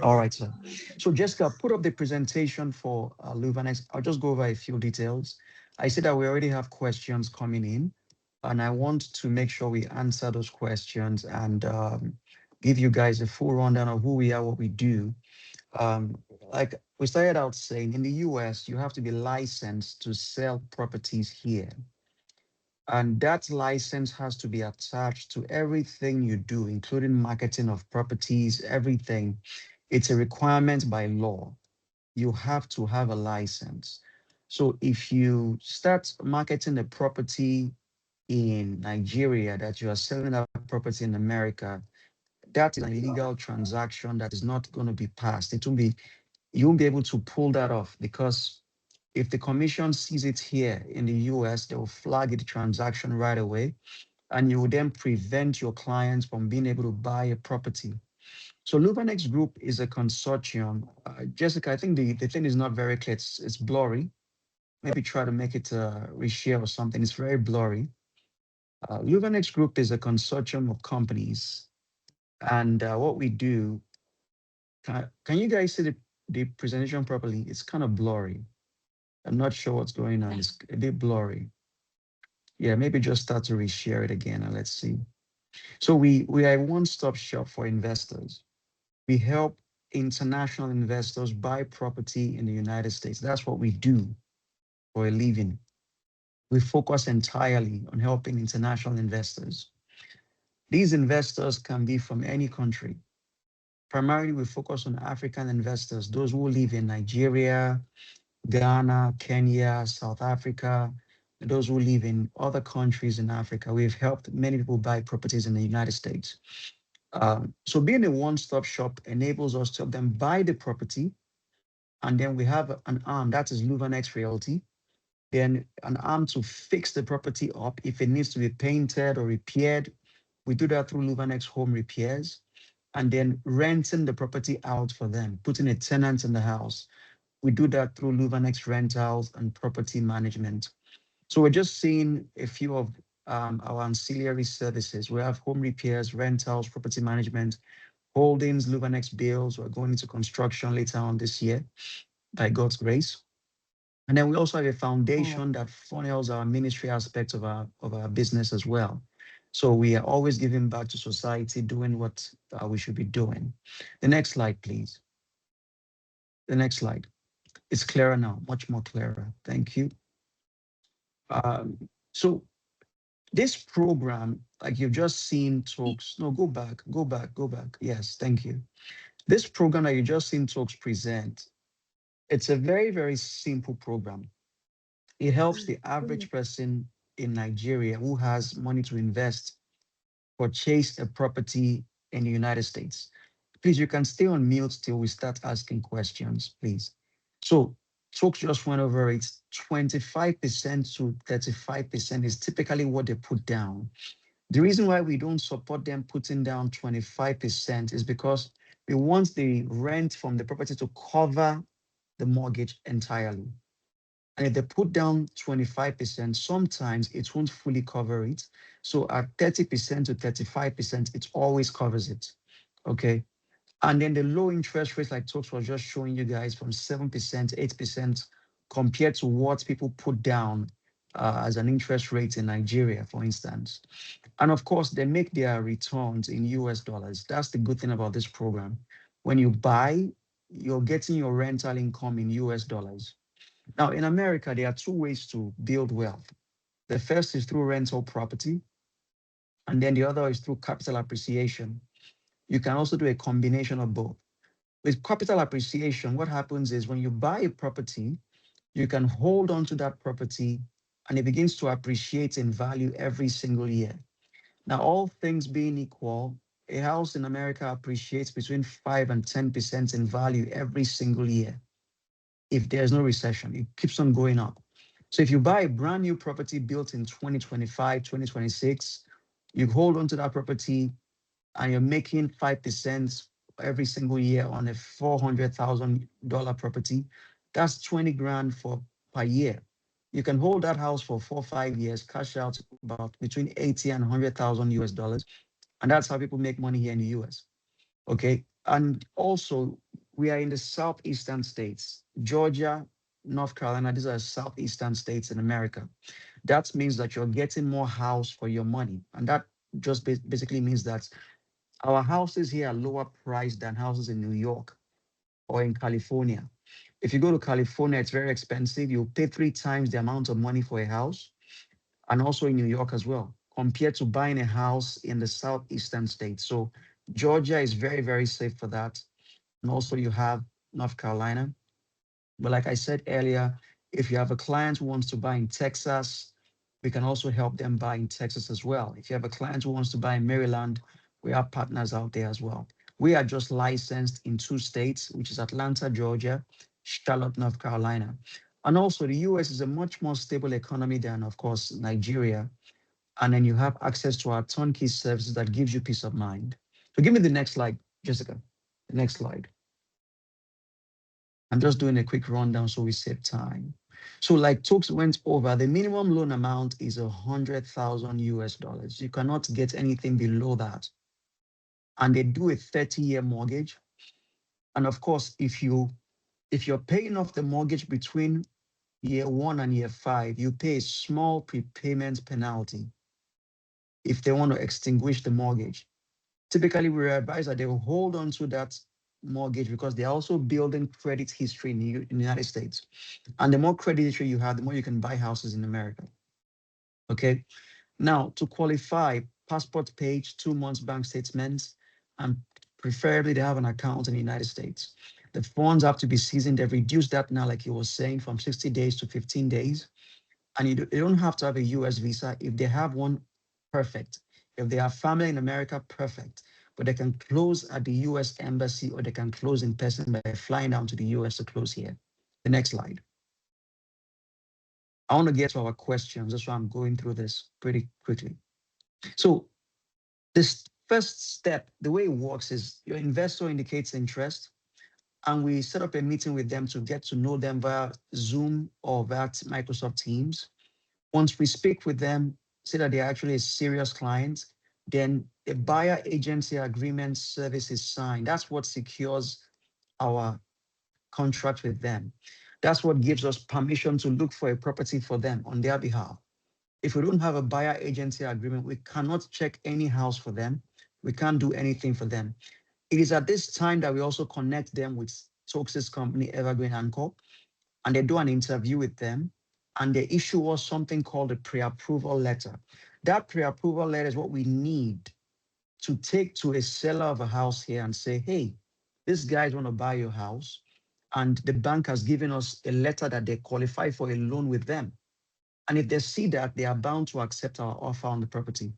All right, sir. So Jessica, put up the presentation for Luvanex. I'll just go over a few details. I see that we already have questions coming in, and I want to make sure we answer those questions and give you guys a full rundown of who we are, what we do. Um, like we started out saying, in the US, you have to be licensed to sell properties here. And that license has to be attached to everything you do, including marketing of properties, everything. It's a requirement by law. You have to have a license. So if you start marketing a property in Nigeria that you are selling that property in America, that is an illegal transaction that is not going to be passed. It won't be, you won't be able to pull that off because if the commission sees it here in the US, they will flag the transaction right away, and you will then prevent your clients from being able to buy a property. So Luvanex Group is a consortium. Jessica, I think the thing is not very clear. It's blurry. Maybe try to make it reshare or something. It's very blurry. Luvanex Group is a consortium of companies. And what we do, can you guys see the presentation properly? It's kind of blurry. I'm not sure what's going on. It's a bit blurry. Yeah, maybe just start to reshare it again and let's see. So we are a one-stop shop for investors. We help international investors buy property in the United States. That's what we do for a living. We focus entirely on helping international investors. These investors can be from any country. Primarily, we focus on African investors, those who live in Nigeria, Ghana, Kenya, South Africa, and those who live in other countries in Africa. We've helped many people buy properties in the United States. So being a one-stop shop enables us to help them buy the property. And then we have an arm, that is Luvanex Realty. Then an arm to fix the property up. If it needs to be painted or repaired, we do that through Luvanex Home Repairs. And then renting the property out for them, putting a tenant in the house. We do that through Luvanex Rentals and Property Management. So we're just seeing a few of our ancillary services. We have home repairs, rentals, property management, holdings, Luvanex bills. We're going into construction later on this year by God's grace. And then we also have a foundation that funnels our ministry aspects of our business as well. So we are always giving back to society, doing what we should be doing. The next slide, please. The next slide. It's clearer now, much more clearer. Thank you. So this program, like you've just seen talks, no, go back, go back, go back. Yes, thank you. This program that you just seen talks present, it's a very, very simple program. It helps the average person in Nigeria who has money to invest purchase a property in the United States. Please, you can stay on mute till we start asking questions, please. So, folks just went over it. 25% to 35% is typically what they put down. The reason why we don't support them putting down 25% is because we want the rent from the property to cover the mortgage entirely. And if they put down 25%, sometimes it won't fully cover it. So at 30% to 35%, it always covers it. Okay. And then the low interest rates, like Tokes was just showing you guys, from 7%, 8%, compared to what people put down as an interest rate in Nigeria, for instance. And of course, they make their returns in US dollars. That's the good thing about this program. When you buy, you're getting your rental income in US dollars. Now, in America, there are two ways to build wealth. The first is through rental property, and then the other is through capital appreciation. You can also do a combination of both. With capital appreciation, what happens is when you buy a property, you can hold on to that property and it begins to appreciate in value every single year. Now, all things being equal, a house in America appreciates between 5 and 10% in value every single year. If there's no recession, it keeps on going up. So if you buy a brand new property built in 2025, 2026, you hold on to that property and you're making 5% every single year on a $400,000 property, that's 20 grand for per year. You can hold that house for 4 or 5 years, cash out about between 80 and 100,000 US dollars. And that's how people make money here in the US. Okay. And also, we are in the southeastern states, Georgia, North Carolina. These are southeastern states in America. That means that you're getting more house for your money. And that just basically means that our houses here are lower priced than houses in New York or in California. If you go to California, it's very expensive. You pay 3 times the amount of money for a house, and also in New York as well, compared to buying a house in the southeastern states. So Georgia is very, very safe for that. And also you have North Carolina. But like I said earlier, if you have a client who wants to buy in Texas, we can also help them buy in Texas as well. If you have a client who wants to buy in Maryland, we have partners out there as well. We are just licensed in 2 states, which is Atlanta, Georgia, Charlotte, North Carolina. And also the US is a much more stable economy than, of course, Nigeria. And then you have access to our turnkey services that gives you peace of mind. So give me the next slide, Jessica. The next slide. I'm just doing a quick rundown so we save time. So like Tokes went over, the minimum loan amount is 100,000 US dollars. You cannot get anything below that. And they do a 30-year mortgage. And of course, if you're paying off the mortgage between year 1 and year 5, you pay a small prepayment penalty if they want to extinguish the mortgage. Typically, we advise that they will hold on to that mortgage because they're also building credit history in the United States. And the more credit history you have, the more you can buy houses in America. Okay. Now, to qualify, passport page, 2 months bank statements, and preferably they have an account in the United States. The funds have to be seasoned. They've reduced that now, like you were saying, from 60 days to 15 days. And you don't have to have a US visa. If they have one, perfect. If they have family in America, perfect. But they can close at the US embassy or they can close in person by flying down to the US to close here. The next slide. I want to get to our questions. That's why I'm going through this pretty quickly. So this first step, the way it works is your investor indicates interest, and we set up a meeting with them to get to know them via Zoom or via Microsoft Teams. Once we speak with them, say that they're actually a serious client, then a buyer agency agreement service is signed. That's what secures our contract with them. That's what gives us permission to look for a property for them on their behalf. If we don't have a buyer agency agreement, we cannot check any house for them. We can't do anything for them. It is at this time that we also connect them with Toxis company, Evergreen Anchor, and they do an interview with them, and they issue us something called a pre-approval letter. That pre-approval letter is what we need to take to a seller of a house here and say, hey, these guys want to buy your house, and the bank has given us a letter that they qualify for a loan with them. And if they see that, they are bound to accept our offer on the property.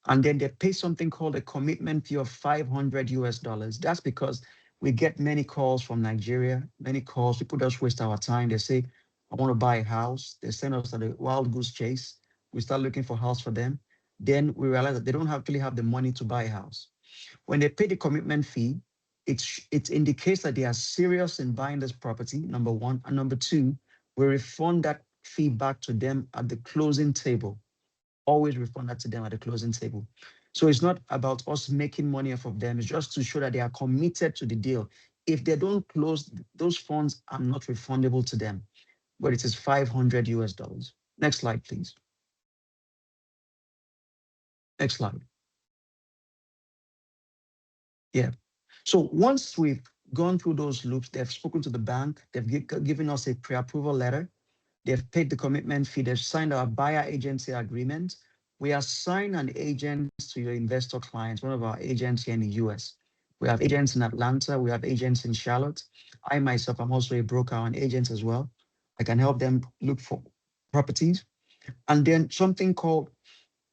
And then they pay something called a commitment fee of 500 US dollars. That's because we get many calls from Nigeria, many calls. People just waste our time. They say, I want to buy a house. They send us on a wild goose chase. We start looking for a house for them. Then we realize that they don't actually have the money to buy a house. When they pay the commitment fee, it indicates that they are serious in buying this property, number one. And number two, we refund that fee back to them at the closing table. Always refund that to them at the closing table. So it's not about us making money off of them. It's just to show that they are committed to the deal. If they don't close, those funds are not refundable to them, but it is 500 US dollars. Next slide, please. Next slide. Yeah. So once we've gone through those loops, they've spoken to the bank, they've given us a pre-approval letter, they've paid the commitment fee, they've signed our buyer agency agreement. We assign an agent to your investor clients, one of our agents here in the US. We have agents in Atlanta, we have agents in Charlotte. I myself, I'm also a broker and agent as well. I can help them look for properties. And then something called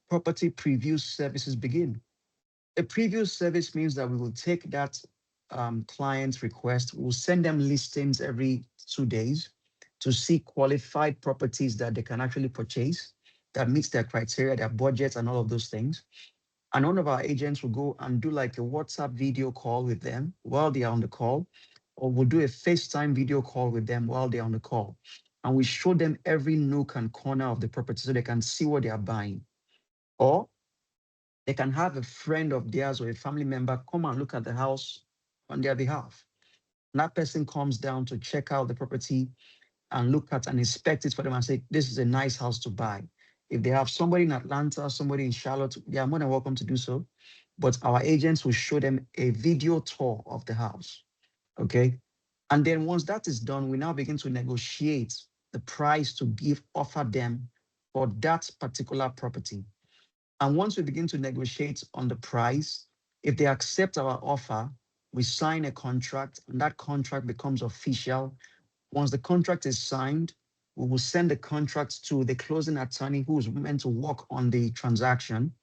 property preview services begin. A preview service means that we will take that client's request, we'll send them listings every 2 days to see qualified properties that they can actually purchase that meets their criteria, their budgets, and all of those things. And one of our agents will go and do like a WhatsApp video call with them while they are on the call, or we'll do a FaceTime video call with them while they're on the call. And we show them every nook and corner of the property so they can see what they are buying. Or they can have a friend of theirs or a family member come and look at the house on their behalf. And that person comes down to check out the property and look at and inspect it for them and say, this is a nice house to buy. If they have somebody in Atlanta, somebody in Charlotte, they are more than welcome to do so. But our agents will show them a video tour of the house. Okay. And then once that is done, we now begin to negotiate the price to offer them for that particular property. And once we begin to negotiate on the price, if they accept our offer, we sign a contract and that contract becomes official. Once the contract is signed, we will send the contract to the closing attorney who is meant to work on the transaction.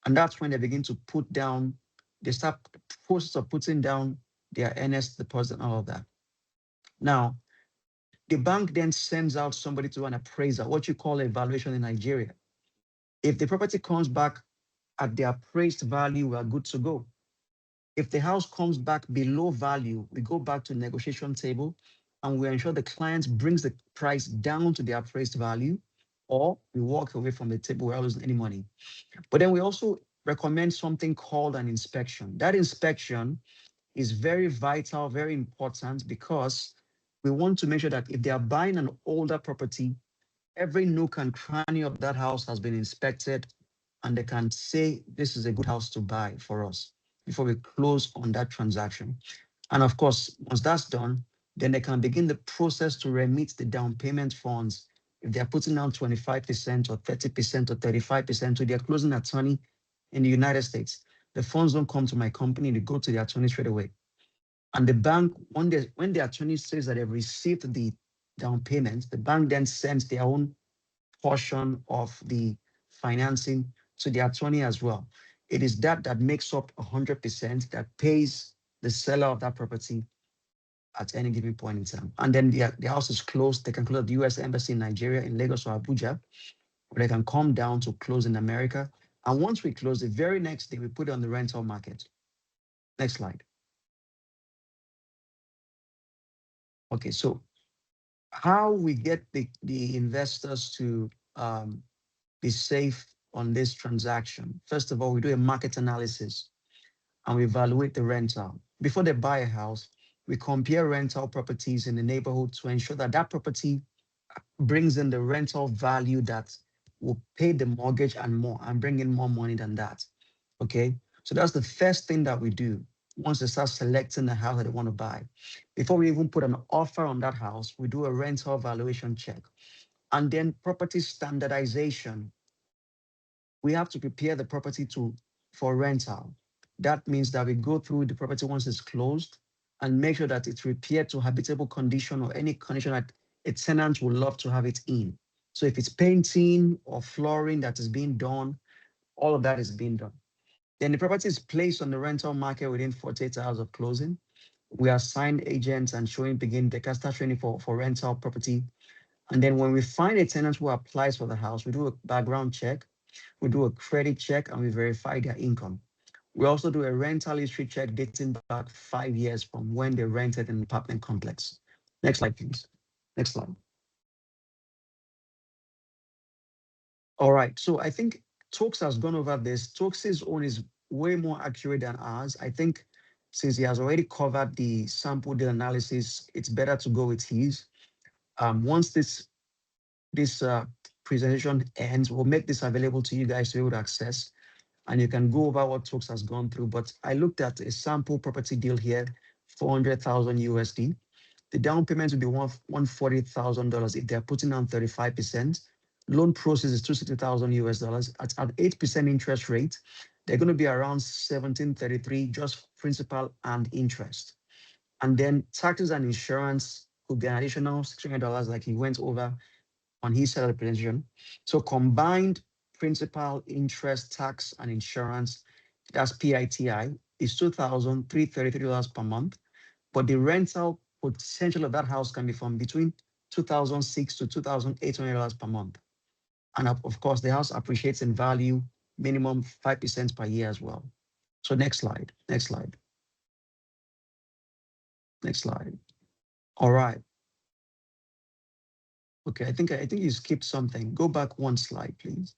And that's when they begin to put down, they start the process of putting down their earnest deposit and all of that. Now, the bank then sends out somebody to an appraiser, what you call a valuation in Nigeria. If the property comes back at the appraised value, we are good to go. If the house comes back below value, we go back to negotiation table and we ensure the client brings the price down to the appraised value, or we walk away from the table without losing any money. But then we also recommend something called an inspection. That inspection is very vital, very important, because we want to make sure that if they are buying an older property, every nook and cranny of that house has been inspected and they can say this is a good house to buy for us before we close on that transaction. And of course, once that's done, then they can begin the process to remit the down payment funds. If they're putting down 25% or 30% or 35% to their closing attorney in the United States, the funds don't come to my company, they go to the attorney straight away. And the bank, when the attorney says that they've received the down payment, the bank then sends their own portion of the financing to the attorney as well. It is that makes up 100% that pays the seller of that property at any given point in time. And then the house is closed. They can close at the US Embassy in Nigeria, in Lagos or Abuja, or they can come down to close in America. And once we close, the very next day, we put it on the rental market. Next slide. Okay, so how we get the investors to be safe on this transaction. First of all, we do a market analysis and we evaluate the rental. Before they buy a house, we compare rental properties in the neighborhood to ensure that that property brings in the rental value that will pay the mortgage and more and bring in more money than that. Okay. So that's the first thing that we do once they start selecting the house that they want to buy. Before we even put an offer on that house, we do a rental valuation check. And then property standardization. We have to prepare the property for rental. That means that we go through the property once it's closed and make sure that it's repaired to habitable condition or any condition that a tenant would love to have it in. So if it's painting or flooring that is being done, all of that is being done. Then the property is placed on the rental market within 48 hours of closing. We assign agents and they can start training for rental property. And then when we find a tenant who applies for the house, we do a background check, we do a credit check, and we verify their income. We also do a rental history check dating back 5 years from when they rented an apartment complex. Next slide, please. Next slide. All right, so I think Tokes has gone over this. Tokes' own is way more accurate than ours. I think since he has already covered the sample deal analysis, it's better to go with his. Once this presentation ends, we'll make this available to you guys to be able to access, and you can go over what Tokes has gone through. But I looked at a sample property deal here, 400,000 USD. The down payment will be $140,000 if they're putting down 35%. Loan process is 260,000 US dollars at 8% interest rate. They're going to be around 1733, just principal and interest. And then taxes and insurance could be an additional $600 like he went over on his side of the presentation. So combined principal, interest, tax, and insurance, that's PITI, is $2,333 per month. But the rental potential of that house can be from between $2,006 to $2,800 per month. And of course, the house appreciates in value, minimum 5% per year as well. So next slide, next slide. Next slide. All right. Okay, I think you skipped something. Go back one slide, please.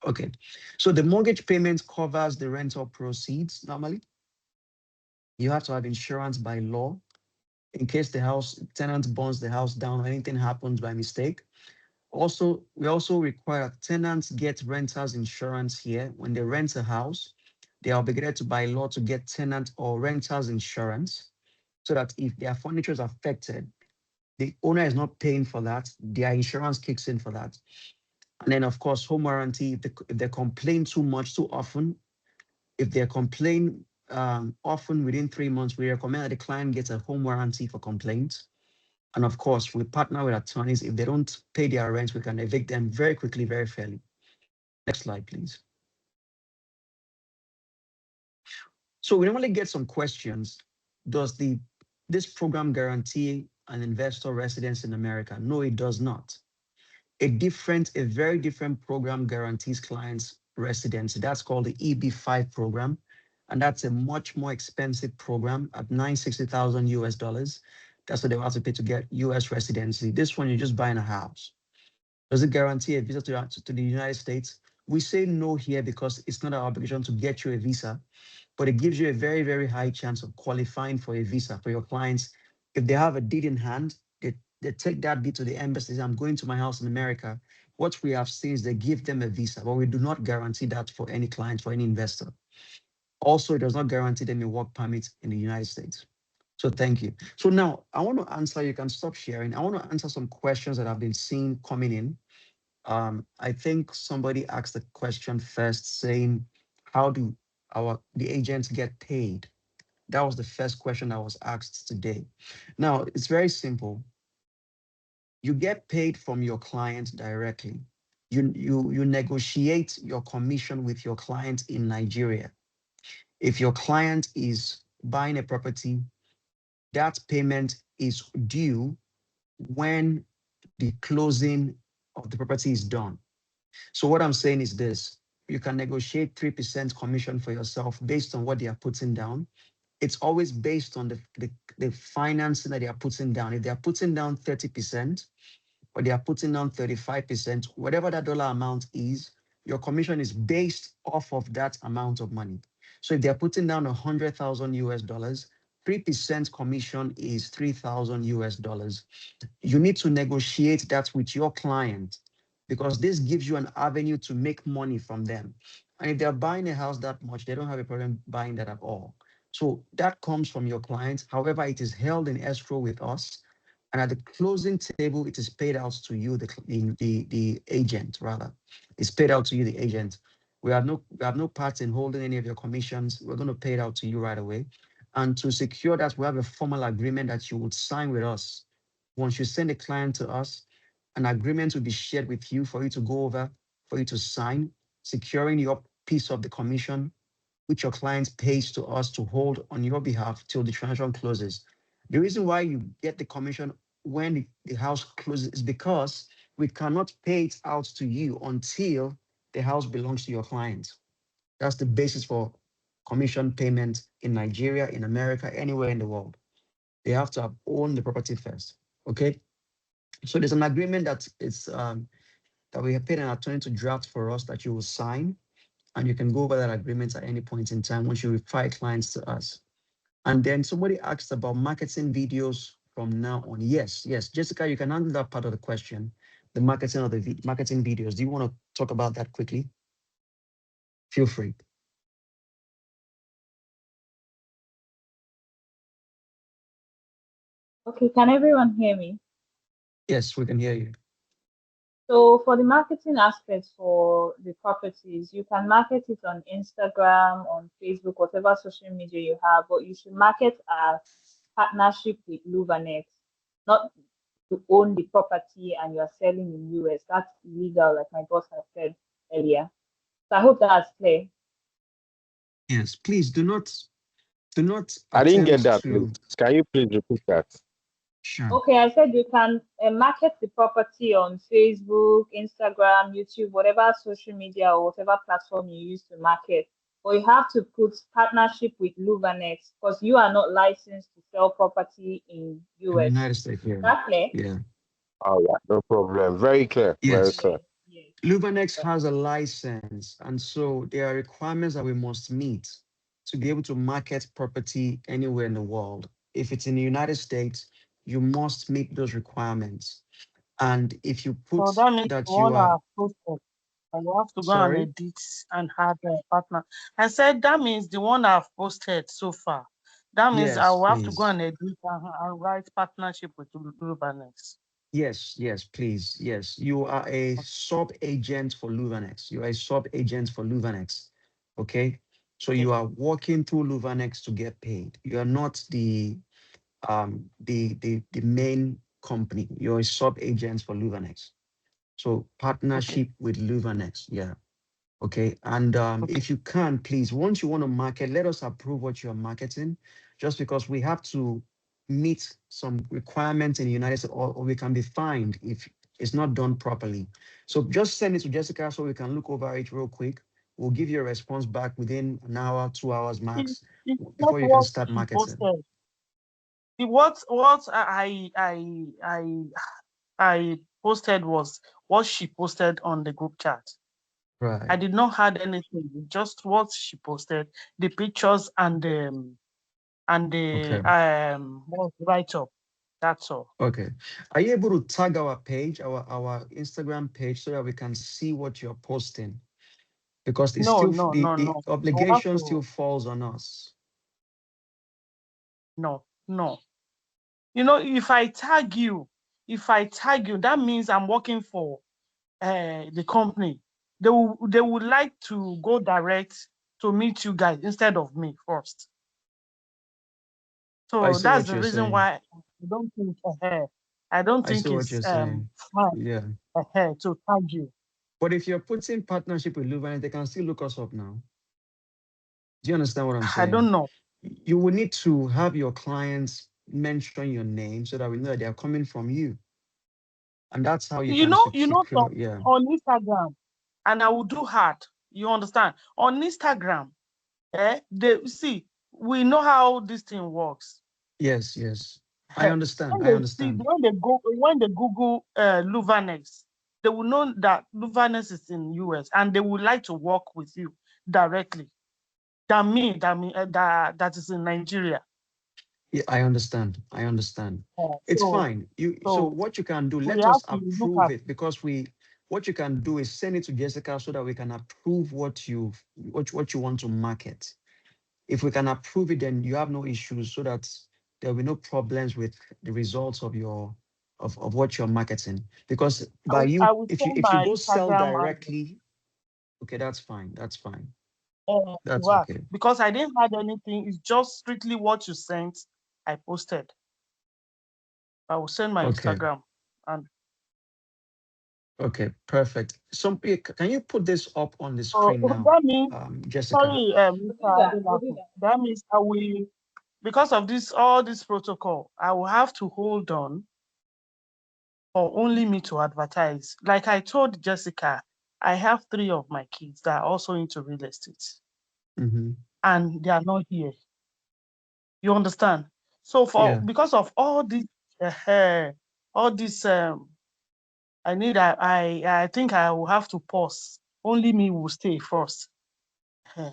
Okay, so the mortgage payment covers the rental proceeds normally. You have to have insurance by law in case the house tenant burns the house down or anything happens by mistake. Also, we also require tenants get renters insurance here. When they rent a house, they are obligated to by law to get tenant or renters insurance so that if their furniture is affected, the owner is not paying for that. Their insurance kicks in for that. And then, of course, home warranty. If they complain too much, too often, if they complain often within 3 months, we recommend that the client gets a home warranty for complaints. And of course, we partner with attorneys. If they don't pay their rent, we can evict them very quickly, very fairly. Next slide, please. So we normally get some questions. Does this program guarantee an investor residence in America? No, it does not. A very different program guarantees clients residency. That's called the EB5 program. And that's a much more expensive program at $960,000 US. That's what they have to pay to get US residency. This one, you're just buying a house. Does it guarantee a visa to the United States? We say no here because it's not our obligation to get you a visa, but it gives you a very, very high chance of qualifying for a visa for your clients. If they have a deed in hand, they take that deed to the embassy. Say, I'm going to my house in America. What we have seen is they give them a visa, but we do not guarantee that for any client, for any investor. Also, it does not guarantee them a work permit in the United States. So thank you. So now I want to answer, you can stop sharing. I want to answer some questions that I've been seeing coming in. I think somebody asked the question first saying, how do the agents get paid? That was the first question that was asked today. Now, it's very simple. You get paid from your client directly. You negotiate your commission with your client in Nigeria. If your client is buying a property, that payment is due when the closing of the property is done. So what I'm saying is this: you can negotiate 3% commission for yourself based on what they are putting down. It's always based on the financing that they are putting down. If they are putting down 30% or they are putting down 35%, whatever that dollar amount is, your commission is based off of that amount of money. So if they're putting down 100,000 US dollars, 3% commission is 3,000 US dollars. You need to negotiate that with your client because this gives you an avenue to make money from them. And if they're buying a house that much, they don't have a problem buying that at all. So that comes from your client. However, it is held in escrow with us. And at the closing table, it is paid out to you, the agent, rather. It's paid out to you, the agent. We have no part in holding any of your commissions. We're going to pay it out to you right away. And to secure that, we have a formal agreement that you would sign with us. Once you send a client to us, an agreement will be shared with you for you to go over, for you to sign, securing your piece of the commission, which your client pays to us to hold on your behalf till the transaction closes. The reason why you get the commission when the house closes is because we cannot pay it out to you until the house belongs to your client. That's the basis for commission payment in Nigeria, in America, anywhere in the world. They have to have owned the property first. Okay. So there's an agreement that we have paid an attorney to draft for us that you will sign, and you can go over that agreement at any point in time once you refer clients to us. And then somebody asked about marketing videos from now on. Yes, yes, Jessica, you can handle that part of the question. The marketing of the marketing videos. Do you want to talk about that quickly? Feel free. Okay, can everyone hear me? Yes, we can hear you. So for the marketing aspects for the properties, you can market it on Instagram, on Facebook, whatever social media you have, but you should market as partnership with Luvanex, not to own the property and you are selling in US. That's illegal, like my boss has said earlier. So I hope that's clear. Yes, please do not I didn't get attempt that, please. to. Can you please repeat that? Sure. Okay, I said you can market the property on Facebook, Instagram, YouTube, whatever social media or whatever platform you use to market. But you have to put partnership with Luvanex because you are not licensed to sell property in In the US. United States, Is yeah. that clear? Yeah. Oh, yeah, no problem. Very clear. Very Yes. clear. Yes, yes. Luvanex has a license, and so there are requirements that we must meet to be able to market property anywhere in the world. If it's in the United States, you must meet those requirements. And if you So put that means the that you one I are, have posted, I will have to go and sorry, edit and have a partner. I said that means the one I've posted so far. That means I yes, will have to go please. and edit and write partnership with Luvanex. Yes, yes, please. Yes, you are a sub agent for Luvanex. You are a sub agent for Luvanex. Okay. So Okay. you are working through Luvanex to get paid. You are not the main company. You're a sub agent for Luvanex. So Okay. partnership with Luvanex. Yeah. Okay. And Okay. if you can, please, once you want to market, let us approve what you're marketing, just because we have to meet some requirements in the United States, or we can be fined if it's not done properly. So just send it to Jessica so we can look over it real quick. We'll give you a response back within an hour, 2 hours It's max, it's not before you can what start she marketing. posted. What I posted was what she posted on the group chat. I Right. did not add anything, just what she posted, the pictures and the Okay. write up. That's all. Okay. Are you able to tag our page, our Instagram page, so that we can see what you're posting? Because it's No, still no, the no, no. I will have obligation still to. falls on us. No, no. You know, if I tag you, that means I'm working for the company. They would like to go direct to meet you guys instead of me first. I So see that's what the you're reason saying. why I don't I see think what it's you're saying. fine Yeah. to tag you. But if you're putting partnership with Luvan, they can still look us up now. Do you understand what I'm I saying? don't know. You will need to have your clients mention your name so that we know that they are coming from you. And that's how you can secure. Yeah. On Instagram, and I will do hard. You understand? On Instagram, they see we know how this thing works. Yes, yes. I Eh, understand. I understand. when they Google Luvanex, they will know that Luvanex is in US and they would like to work with you directly that is in Nigeria. Yeah, I understand. I understand. It's So fine. So so what you can do, we let us have to look approve at it, because what you can do is send it to Jessica so that we can approve what you want to market. If we can approve it, then you have no issues, so that there will be no problems with the results of what you're marketing. Because by you, I will send if you my go sell Instagram and directly, okay, that's fine. That's fine. to That's work okay. because I didn't add anything. It's just strictly what you sent. I posted. I will send my Okay. Instagram and Okay, perfect. Can you put this up on the so screen now, that means Jessica? sorry, Mr. Adelapo. That means I will because of all this protocol, I will have to hold on for only me to advertise. Like I told Jessica, I have 3 of my kids that are also into real estate Hmm. and they are not here. You understand? So Yeah. because of all this I think I will have to pause. Only me will stay first. Eh,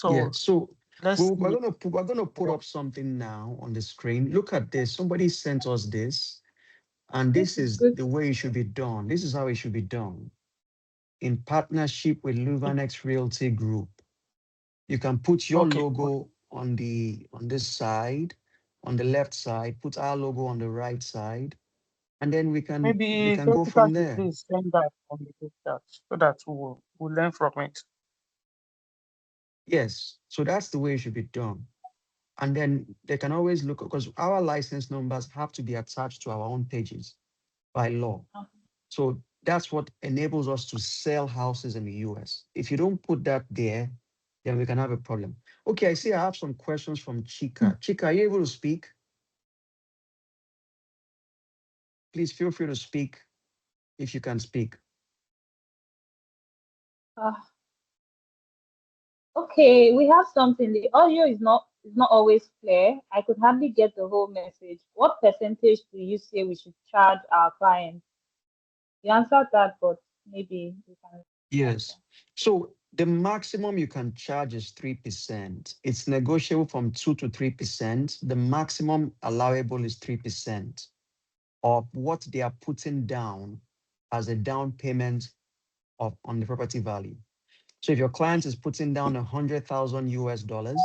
Yeah. So So let's see. we're gonna put up something now on the screen. Look at this. Somebody sent us this, and This this is is good. the way it should be done. This is how it should be done in partnership with Luvanex Realty Group. You can put your Okay. logo on this side, on the left side. Put our logo on the right side, and then we Maybe can go Jessica from should there. please send that on the group chat so that we'll learn from it. Yes. So that's the way it should be done. And then they can always look, because our license numbers have to be attached to our own pages by law. So that's what enables us to sell houses in the US. If you don't put that there, then we can have a problem. Okay, I see I have some questions from Chika. Chika, are you able to speak? Please feel free to speak if you can speak. Uh, okay, we have something. The audio is not always clear. I could hardly get the whole message. What percentage do you say we should charge our clients? You answered that, but maybe you can Yes. So The maximum you can charge is 3%. It's negotiable from 2 to 3%. The maximum allowable is 3% of what they are putting down as a down payment on the property value. So if your client is putting down 100,000 US dollars,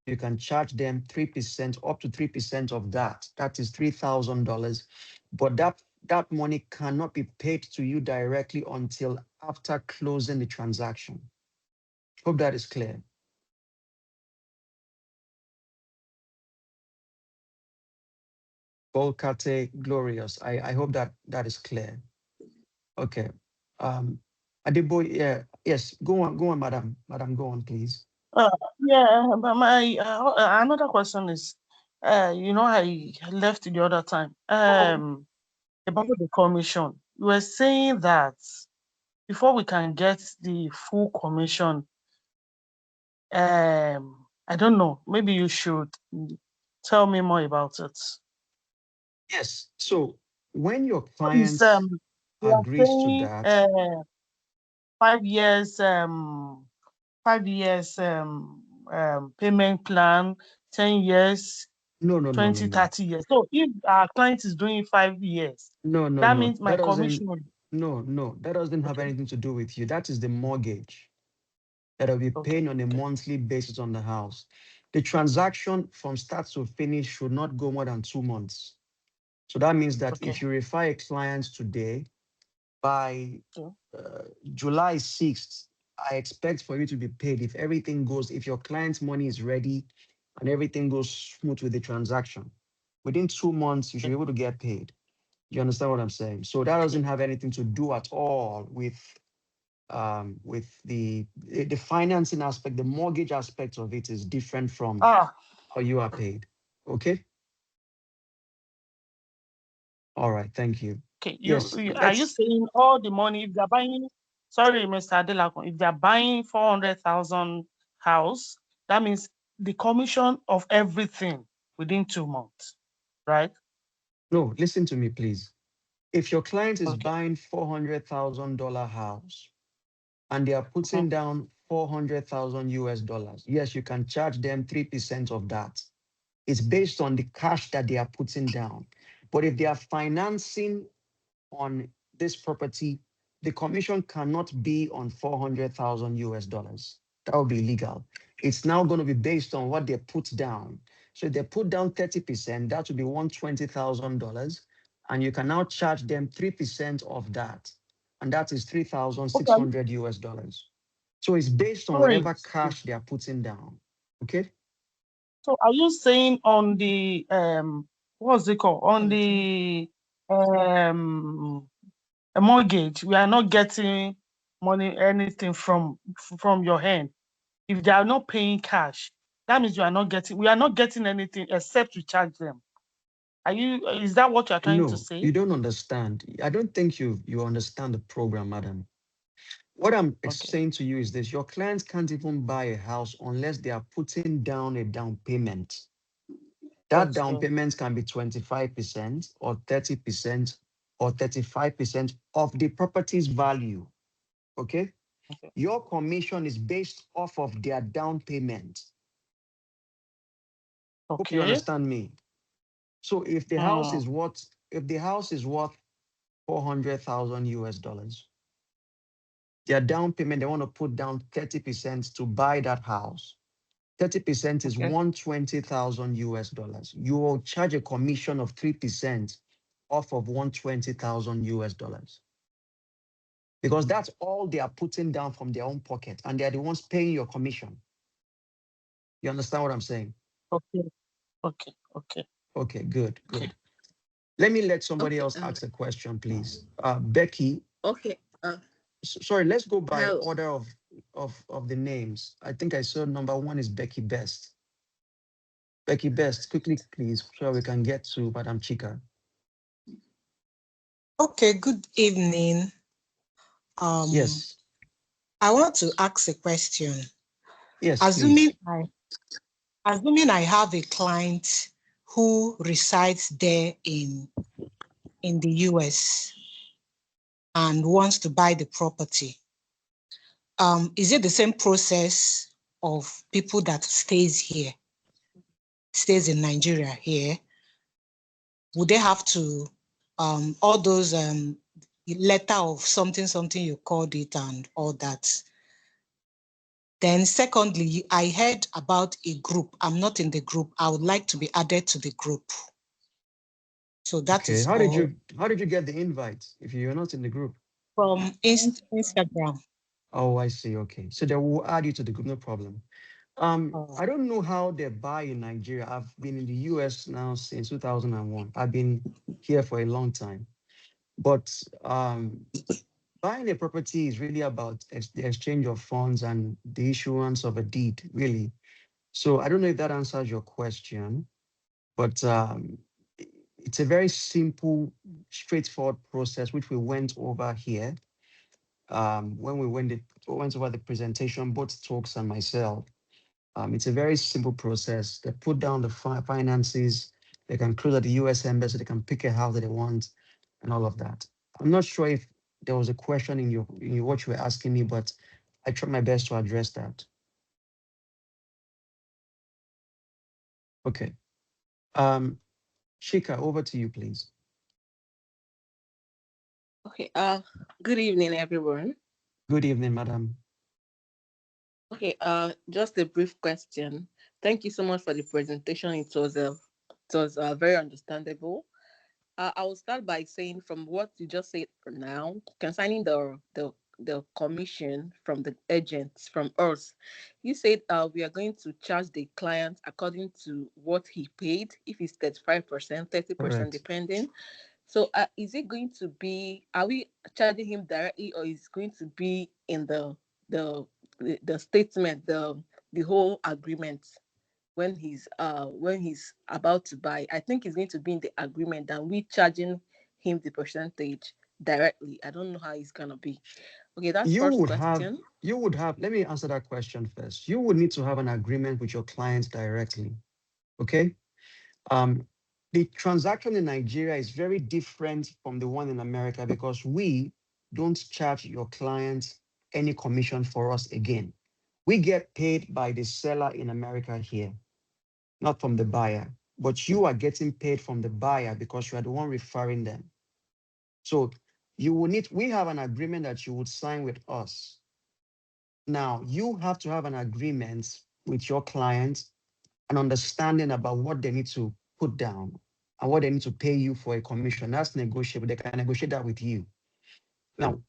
you can charge them 3%, up to 3% of that. That is $3,000. But that money cannot be paid to you directly until after closing the transaction. Hope that is clear. Volcate Glorious. I hope that is clear. Okay. Adebo, yeah, yes, go on, madam. Madam, go on, please. Yeah, but my another question is, I left the other time. About the commission, you were saying that before we can get the full commission, I don't know, maybe you should tell me more about it. Yes. So when your Is client you are agrees to saying that, 5 years 5 years payment plan, 10 years, no, 20, 30 years. So if our client is doing 5 years, no, that means my that doesn't. commission. No, that doesn't have Okay. anything to do with you. That is the mortgage that will be Okay. paying on a monthly basis on the house. The transaction from start to finish should not go more than 2 months. So that means that Okay. if you refer a client today, by July 6th, I expect for you to be paid if everything goes, if your client's money is ready and everything goes smooth with the transaction. Within 2 months, you should be able to get paid. You understand what I'm saying? So that doesn't have anything to do at all with the financing aspect. The mortgage aspect of it is different from how you are paid. Okay. All right. Thank you. Okay. Yes. Are you saying all the money, if they're buying, sorry, Mr. Adelakun, if they're buying 400,000 house, that means the commission of everything within 2 months, right? No, listen to me, please. If your client is Okay. buying $400,000 house and they are putting down 400,000 US dollars, yes, you can charge them 3% of that. It's based on the cash that they are putting down. But if they are financing on this property, the commission cannot be on 400,000 US dollars. That would be illegal. It's now going to be based on what they put down. So if they put down 30%, that would be $120,000. And you can now charge them 3% of that. And that is 3,600 US dollars. So it's based on whatever cash they are putting down. Okay? So are you saying on the what's it called? On the a mortgage, we are not getting money, anything from your hand. If they are not paying cash, that means we are not getting anything except to charge them. Is that what you are trying to No, say? you don't understand. I don't think you understand the program, madam. What I'm saying to you is this: your clients can't even buy a house unless they are putting down a down payment. That down payment can be 25% or 30% or 35% of the property's value. Okay? Your commission is based off of their down payment. Hope you understand me. So if the house is worth 400,000 US dollars, their down payment, they want to put down 30% to buy that house. 30% is 120,000 US dollars. You will charge a commission of 3% off of 120,000 US dollars. Because that's all they are putting down from their own pocket, and they're the ones paying your commission. You understand what I'm saying? Okay, good. Let me let somebody else ask a question, please. Becky. Okay. Sorry, let's go by order of the names. I think I saw number 1 is Becky Best. Becky Best, quickly, please, so we can get to Madam Chika. Okay, good evening. Yes. I want to ask a question. Yes, assuming I have a client who resides there in the US and wants to buy the property, is it the same process of people that stays in Nigeria here? Would they have to, all those letter of something you called it and all that? Then secondly, I heard about a group. I'm not in the group. I would like to be added to the group. So that is how all. How did you get the invite if you're not in the group? From Instagram. Oh, I see. Okay. So they will add you to the group, no problem. I don't know how they buy in Nigeria. I've been in the US now since 2001. I've been here for a long time. But buying a property is really about the exchange of funds and the issuance of a deed, really. So I don't know if that answers your question, but it's a very simple, straightforward process, which we went over here when we went over the presentation, both Stokes and myself. It's a very simple process. They put down the finances, they can close at the US Embassy, they can pick a house that they want, and all of that. I'm not sure if there was a question in what you were asking me, but I tried my best to address that. Okay. Shika, over to you, please. Okay. Good evening, everyone. Good evening, madam. Okay. Just a brief question. Thank you so much for the presentation. It was very understandable. I will start by saying from what you just said for now concerning the commission from the agents from us. You said we are going to charge the client according to what he paid. If it's 35%, 30%, depending. So is it going to be? Are we charging him directly, or is it going to be in the statement, the whole agreement? When he's about to buy, I think it's going to be in the agreement that we charging him the percentage directly. I don't know how it's gonna be. Okay, that's first question. You would have, let me answer that question first. You would need to have an agreement with your clients directly. Okay. The transaction in Nigeria is very different from the one in America because we don't charge your clients any commission for us again. We get paid by the seller in America here, not from the buyer, but you are getting paid from the buyer because you are the one referring them. So we have an agreement that you would sign with us. Now, you have to have an agreement with your clients, an understanding about what they need to put down and what they need to pay you for a commission. That's negotiable. They can negotiate that with you. Now,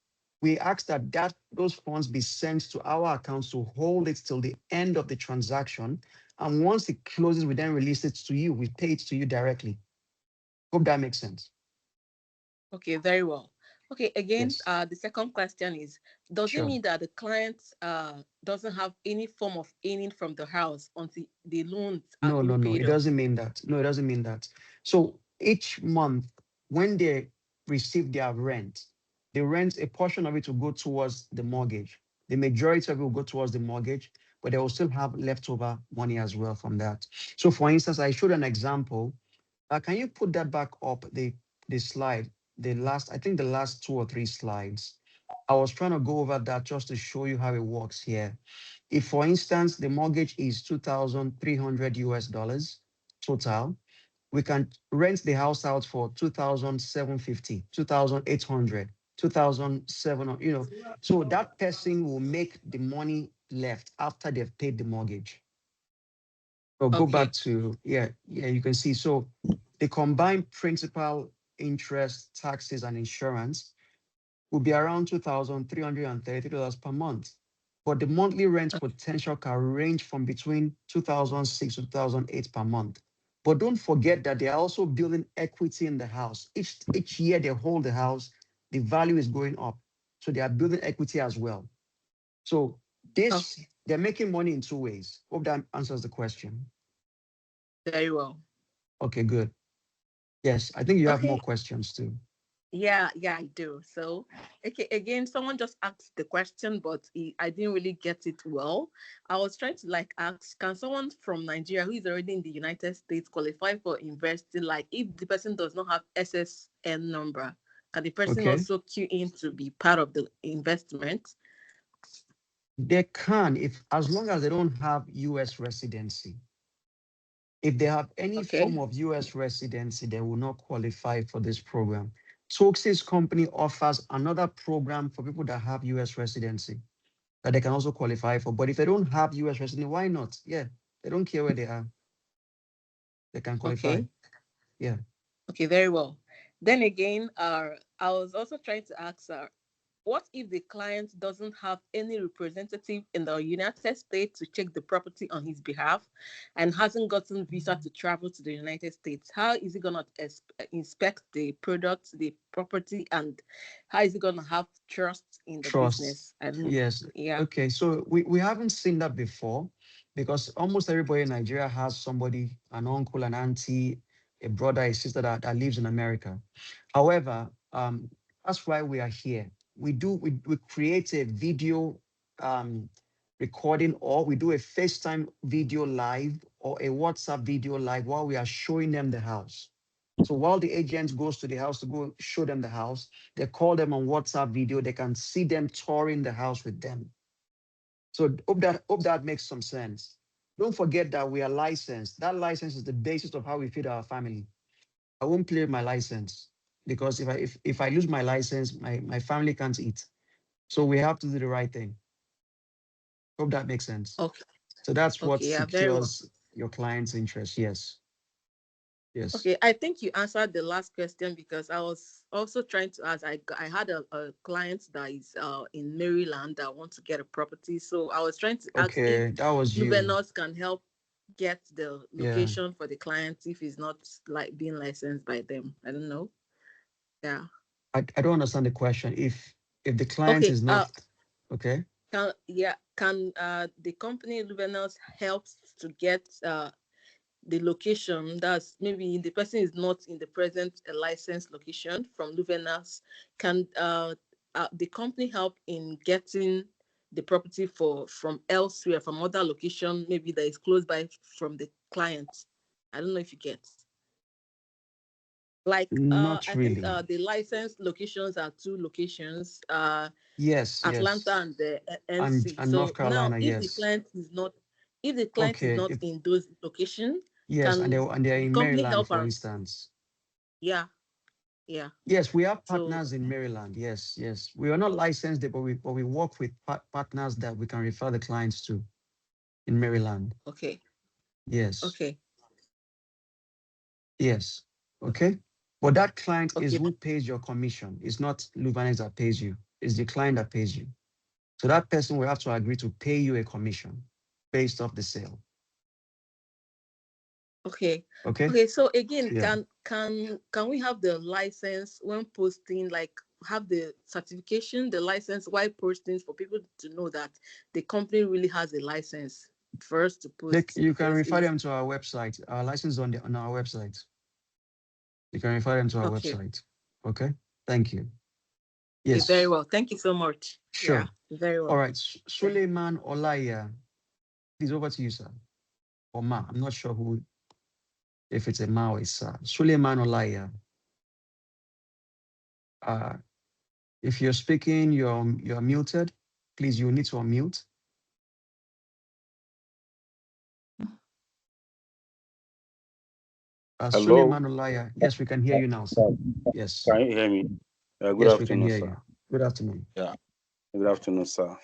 we ask that those funds be sent to our accounts to hold it till the end of the transaction. And once it closes, we then release it to you. We pay it to you directly. Hope that makes sense. Okay, very well. Okay, again, Yes. the second question is, does it mean that the client doesn't have any form of earning from the house until the loans are being paid It off? doesn't mean that. No, it doesn't mean that. So each month, when they receive their rent, a portion of it will go towards the mortgage. The majority of it will go towards the mortgage, but they will still have leftover money as well from that. So for instance, I showed an example. Can you put that back up, the slide, I think the last 2 or 3 slides. I was trying to go over that just to show you how it works here. If, for instance, the mortgage is 2,300 US dollars total, we can rent the house out for 2,750, 2,800, 2,700, so that person will make the money left after they've paid the mortgage. So go back to, you can see. So the combined principal, interest, taxes, and insurance will be around $2,333 per month. But the monthly rent potential can range from between 2006 to 2008 per month. But don't forget that they are also building equity in the house. Each year they hold the house, the value is going up. So they are building equity as well. So they're making money in 2 ways. Hope that answers the question. Very well. Okay, good. Yes, I think you have more questions too. Yeah, I do. So, okay, again, someone just asked the question, but I didn't really get it well. I was trying to ask, can someone from Nigeria who is already in the United States qualify for investing? Like, if the person does not have SSN number, can the person also queue in to be part of the investment? They can, if as long as they don't have US residency. If they have any Okay. form of US residency, they will not qualify for this program. Toxis company offers another program for people that have US residency that they can also qualify for. But if they don't have US residency, why not? Yeah, they don't care where they are. They can qualify. Okay. Yeah. Okay, very well. Then again, I was also trying to ask what if the client doesn't have any representative in the United States to check the property on his behalf and hasn't gotten visa to travel to the United States? How is he going to inspect the product, the property, and how is he going to have trust in the Trust. business? I don't know. Yes. Yeah. Okay. So we haven't seen that before because almost everybody in Nigeria has somebody, an uncle, an auntie, a brother, a sister that lives in America. However, that's why we are here. We create a video um, recording, or we do a FaceTime video live or a WhatsApp video live while we are showing them the house. So while the agent goes to the house to go show them the house, they call them on WhatsApp video. They can see them touring the house with them. So hope that makes some sense. Don't forget that we are licensed. That license is the basis of how we feed our family. I won't play my license because if I lose my license, my family can't eat. So we have to do the right thing. Hope that makes sense. Okay. So that's what Okay. Yeah. Very well. secures your client's interest. Yes. Yes. Okay, I think you answered the last question because I was also trying to ask. I had a client that is in Maryland that wants to get a property, so I was trying to ask if Okay. That was you. Luvanex can help get the Yeah. location for the client if he's not like being licensed by them. I don't know. Yeah. I don't understand the question. If the client Okay. is not okay. Can the company Luvanex helps to get the location, that's maybe the person is not in the present licensed location from Luvenas, can the company help in getting the property from elsewhere, from other location, maybe that is close by from the client? I don't know if you get. Like Not I think really. the licensed locations are two locations, Yes, Atlanta yes. and the And NC. and North So now Carolina, if the yes. client is not, if the client is Okay. not If in those locations, yes, and can they are the in company Maryland, help for us? instance. Yeah, yeah. Yes, we have So partners in Maryland. Yes, yes. We are not licensed there, but we work with partners that we can refer the clients to in Maryland. okay, Yes. okay, Yes. Okay. But that client is okay, who pays your commission. It's not Luvanex that pays you. It's the client that pays you. So that person will have to agree to pay you a commission based off the sale. okay, Okay? okay. So again, Yeah. can we have the license when posting, like have the certification, the license while posting for people to know that the company really has a license for us to post? You can Because refer it's them to our website. Our license is on our website. You can refer them to our okay. website. Okay? Thank you. Okay, very Yes. well. Thank you so much. Yeah, Sure. very All well. right. Suleiman Olaya. Please over to you, sir. Or ma. I'm not sure who, if it's a ma or a sir. Suleiman Olaya. Uh, if you're speaking, you're muted. Please, you need to unmute. Hello. Suleiman Olaya. Yes, we can hear you now, sir. Can Yes. you hear me? Good Yes, we can afternoon, hear sir. you. Good afternoon. Yeah. Good afternoon, sir.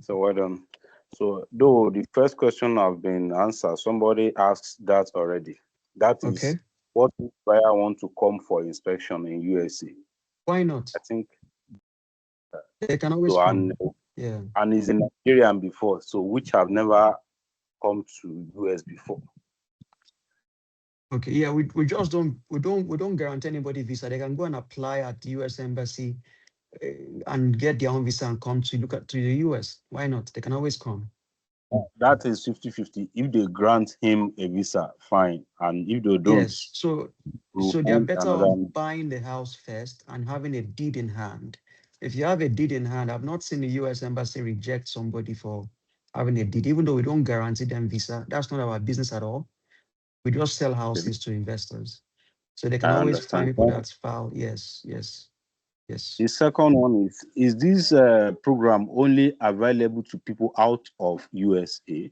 So well done. So though the first question have been answered, somebody asked that already. That is Okay. what if buyer want to come for inspection in USA. Why not? I think They can always so, come. Yeah. and is in Nigerian before, so which have never come to US before. Okay. Yeah, we just don't guarantee anybody visa. They can go and apply at the US embassy and get their own visa and come to look at to the US. Why not? They can always come. That is 50-50. If they grant him a visa, fine. And if they don't, Yes. So we'll they are find better off another. buying the house first and having a deed in hand. If you have a deed in hand, I've not seen the US embassy reject somebody for having a deed, even though we don't guarantee them visa. That's not our business at all. We just sell houses to investors. So they can I always find understand. people that file. Yes, yes. Yes. The second one is this program only available to people out of USA?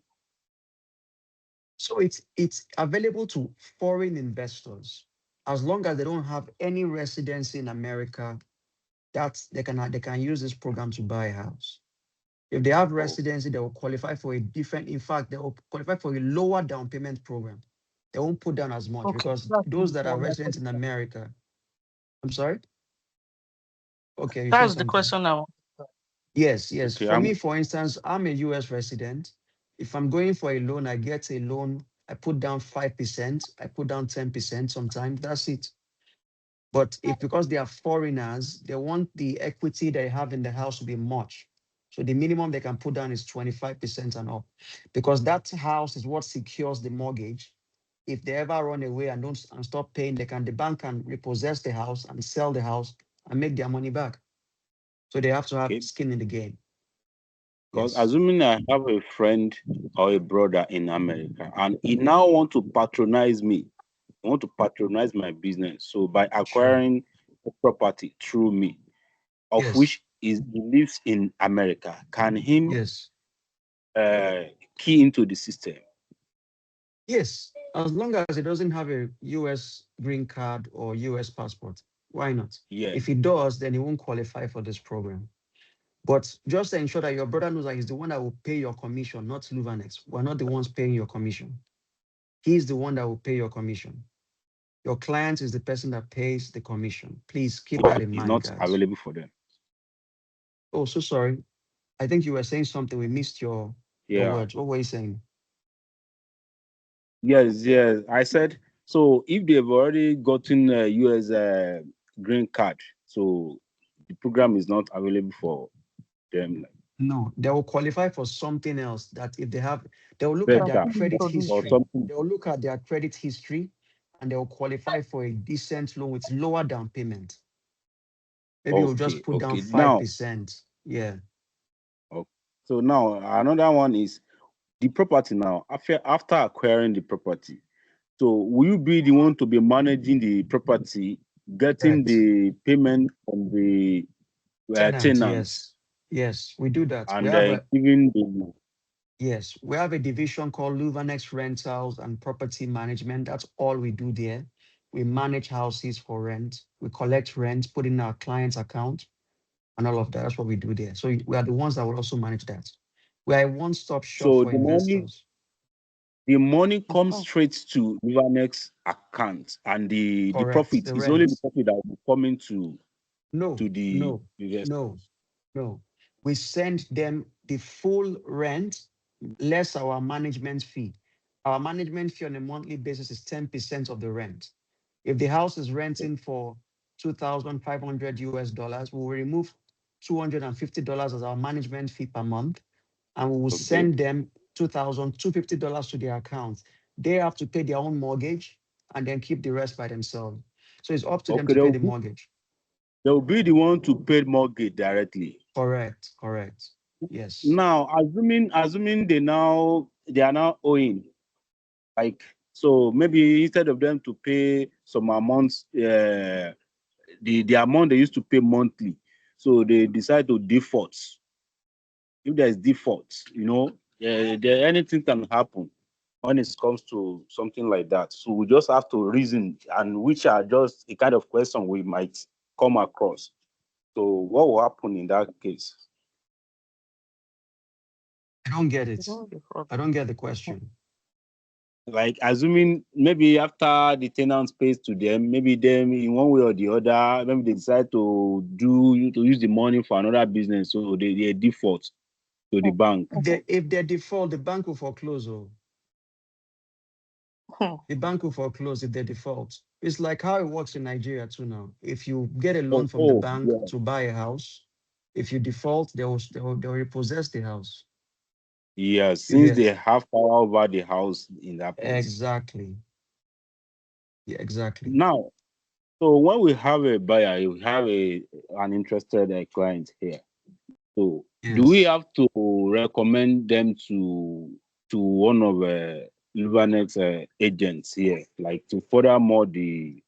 So it's available to foreign investors as long as they don't have any residency in America. That's they can use this program to buy a house. If they have residency, they will qualify for a different. In fact, they will qualify for a lower down payment program. They won't put down as much Okay, because that's those that are what I resident in America. I'm sorry. Okay, you say that's the something. question I want. Yes, yes. Okay, For me, for instance, I'm a US resident. If I'm going for a loan, I get a loan. I put down 5%. I put down 10% sometimes. That's it. But if because they are foreigners, they want the equity they have in the house to be much. So the minimum they can put down is 25% and up. Because that house is what secures the mortgage. If they ever run away and don't and stop paying, the bank can repossess the house and sell the house and make their money back. So they have to have okay. skin in the game. Because Yes. assuming I have a friend or a brother in America and he now want to patronize me, want to patronize my business. So by Sure. acquiring a property through me, of Yes. which is he lives in America, can him Yes. uh, key into the system? Yes. As long as it doesn't have a US green card or US passport, why not? Yeah. If it does, then he won't qualify for this program. But just to ensure that your brother knows that he's the one that will pay your commission, not Luvanex. We're not the ones paying your commission. He's the one that will pay your commission. Your client is the person that pays the commission. Please keep that in It's mind, not guys. available for them. Oh, so sorry. I think you were saying something. We missed your Yeah. words. What were you saying? Yes, yes. I said, so if they've already gotten a US green card, so the program is not available for them. Like, No, they will qualify for something else that if they have, they will look at their better credit or history. something. They will look at their credit history and they will qualify for a decent loan with lower down payment. Maybe you'll just Okay, put down okay. Now, 5%. Yeah. okay. So now another one is the property now. After acquiring the property, so will you be the one to be managing the property, getting Correct. the payment from the Tenant, tenants, yes. Yes, we do that. and giving the We have a division called Luvanex Rentals and Property Management. That's all we do there. We manage houses for rent. We collect rent, put in our client's account, and all of that. That's what we do there. So we are the ones that will also manage that. We are a one-stop shop so for investors. the money comes Oh, straight to Luvanex account, and the Correct. profit The is only rent. the profit that will be coming No, to the no, investors. no, no. We send them the full rent less our management fee. Our management fee on a monthly basis is 10% of the rent. If the house is renting for 2,500 US dollars, we will remove $250 as our management fee per month, and we will Okay, send them $2,250 to their account. They have to pay their own mortgage and then keep the rest by themselves. So it's up to them okay, to pay the mortgage. they will be the one to pay mortgage directly. Correct, correct. Yes. Now, assuming they are now owing, like, so maybe instead of them to pay some amounts, the amount they used to pay monthly, so they decide to default. If there's default, anything can happen when it comes to something like that. So we just have to reason, and which are just a kind of question we might come across. So what will happen in that case? I don't get you it. know the I problem. don't get the question. Like assuming maybe after the tenants pays to them, maybe them in one way or the other, maybe they decide to use the money for another business, so they default to the bank. If they default, the bank will foreclose. Oh, Hmm. the bank will foreclose if they default. It's like how it works in Nigeria too now. If you get a loan from the bank Yeah. to buy a house, if you default, they'll repossess the house. Yeah, You since get they have power over the house in that place. exactly. Yeah, exactly. Now, so when we have a buyer, we have an interested client here. So do we Yes. have to recommend them to one of Luvanex agents here, like to further more the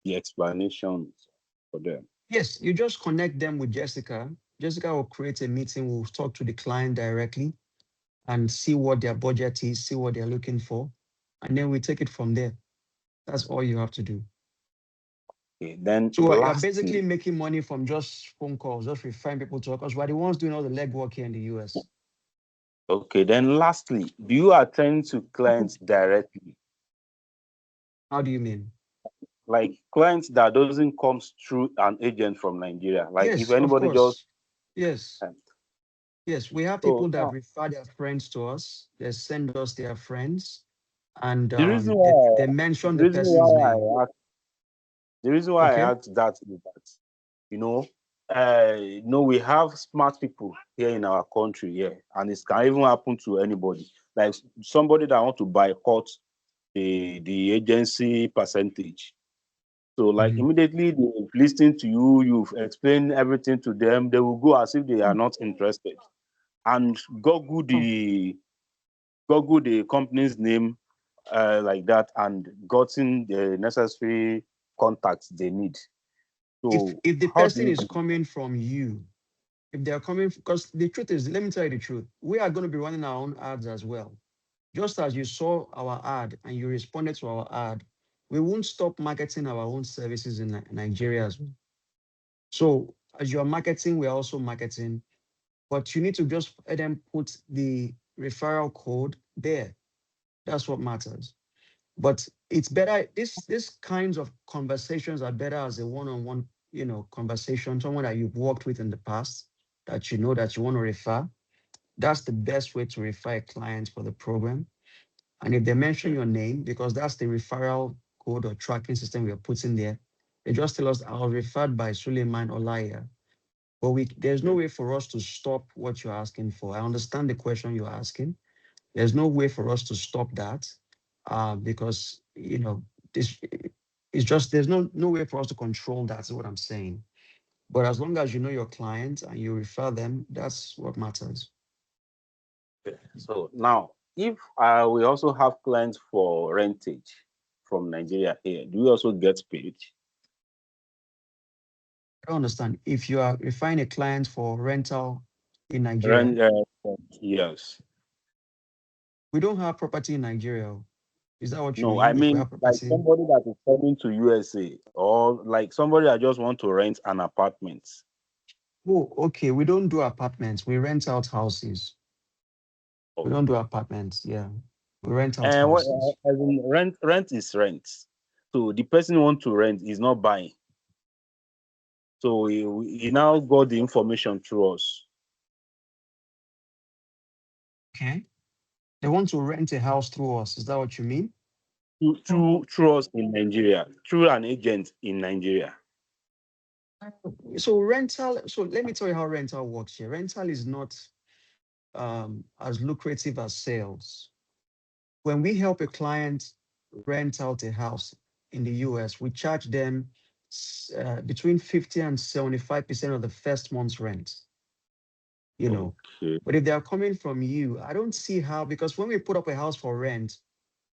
explanations for them? Yes, you just connect them with Jessica. Jessica will create a meeting. We'll talk to the client directly and see what their budget is, see what they're looking for, and then we take it from there. That's all you have to do. Okay, then So you're basically lastly, making money from just phone calls, just referring people to us, because we're the ones doing all the legwork here in the US. okay, then lastly, do you attend to clients directly? How do you mean? Like clients that doesn't come through an agent from Nigeria. Like if Yes, of anybody just course. Yes. Yes, we have so people that now refer their friends to us. They send us their friends, and the reason they why mention the the reason person's why name. I asked the reason why I Okay. asked that is that you know we have smart people here in our country here, and it can even happen to anybody. Like somebody that want to boycott the agency percentage. So like Mhm. immediately they've listened to you, you've explained everything to them, they will go as if they are not interested and Oh, Google the company's name like that and gotten the necessary contacts they need. So if the how do person you is do? coming from you, if they are coming, because the truth is, let me tell you the truth, we are going to be running our own ads as well. Just as you saw our ad and you responded to our ad, we won't stop marketing our own services in Nigeria as well. So as you are marketing, we are also marketing, but you need to just let them put the referral code there. That's what matters. But it's better. This kinds of conversations are better as a one-on-one, conversation. Someone that you've worked with in the past, that you know that you want to refer. That's the best way to refer a client for the program. And if they mention your name, because that's the referral code or tracking system we are putting there, they just tell us, I was referred by Suleiman Olaya. But there's no way for us to stop what you're asking for. I understand the question you're asking. There's no way for us to stop that because, this it's just, there's no way for us to control that, is what I'm saying. But as long as you know your clients and you refer them, that's what matters. So now, if we also have clients for rentage from Nigeria here, do we also get paid? I don't understand. If you are referring a client for rental in Nigeria, Rent, yes. we don't have property in Nigeria. Is that what you No, I mean? If we mean have like property? somebody that is coming to USA or like somebody that just want to rent an apartment. Oh, okay. We don't do apartments. We rent out houses. We don't do Okay. apartments. Yeah. We rent out And what houses. as in rent is rent. So the person who want to rent is not buying. So he now got the information through us. Okay. They want to rent a house through us. Is that what you mean? Through us in Nigeria, through an agent in Nigeria. So rental, so let me tell you how rental works here. Rental is not as lucrative as sales. When we help a client rent out a house in the US, we charge them between 50 and 75% of the first month's rent, you know. Okay. But if they are coming from you, I don't see how, because when we put up a house for rent,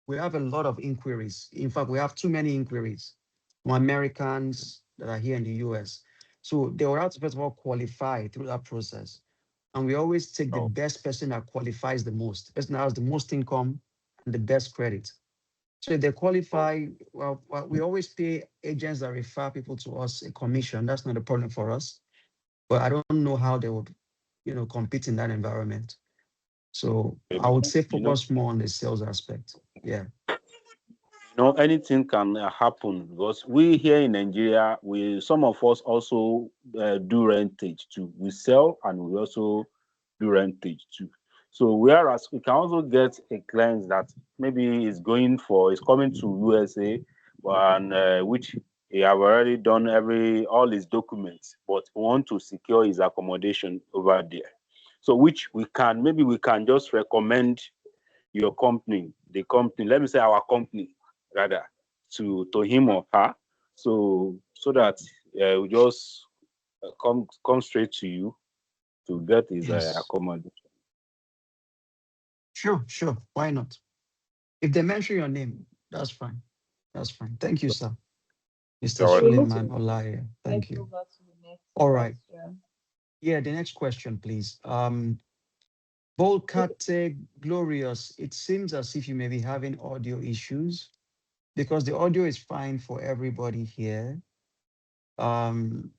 we have a lot of inquiries. In fact, we have too many inquiries from Americans that are here in the US. So they will have to first of all qualify through that process. And we always take the Oh, best person that qualifies the most, the person that has the most income and the best credit. So if they oh, qualify, well, we always pay agents that refer people to us a commission. That's not a problem for us. But I don't know how they would, compete in that environment. So okay. I would Because say focus more on the sales aspect. Yeah. anything can happen because we here in Nigeria, we some of us also do rentage too. We sell and we also do rentage too. So whereas we can also get a client that maybe is coming to USA, and which he have already done all his documents, but want to secure his accommodation over there. So which we can just recommend your company, the company, let me say our company rather, to him or her. So that we just come straight to you to get his Yes. accommodation. Sure, sure. Why not? If they mention your name, that's fine. That's fine. Thank you, sir. Mr. You're welcome. Suleiman Olaya. Thank Let's you. move on to the next All right. question. Yeah, the next question, please. Volcate Glorious, it seems as if you may be having audio issues because the audio is fine for everybody here. Um,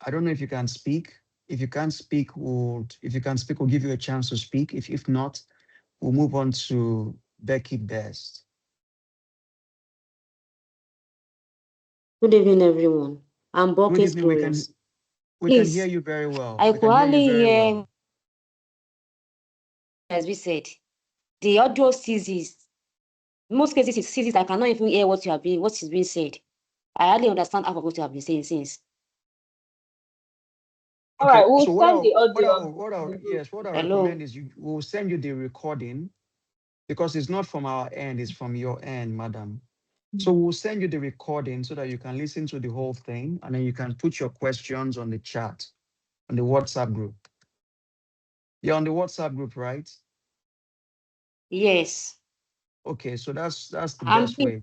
I don't know if you can speak. If you can't speak, if you can speak, we'll give you a chance to speak. If not, we'll move on to Becky Best. Good evening, everyone. I'm Good Buckets evening. Glorious. We can hear Please, you very well. I We could can hear you hardly very hear, well. as we said, the audio ceases. In most cases, it ceases. I cannot even hear what is being said. I hardly understand half of what you have been saying since. All Okay, right, we'll so send the audio on the group. what I Hello. recommend is we'll send you the recording because it's not from our end, it's from your end, madam. So we'll send you the recording so that you can listen to the whole thing and then you can put your questions on the chat, on the WhatsApp group. You're on the WhatsApp group, right? Yes. Okay, so that's the And best please, way.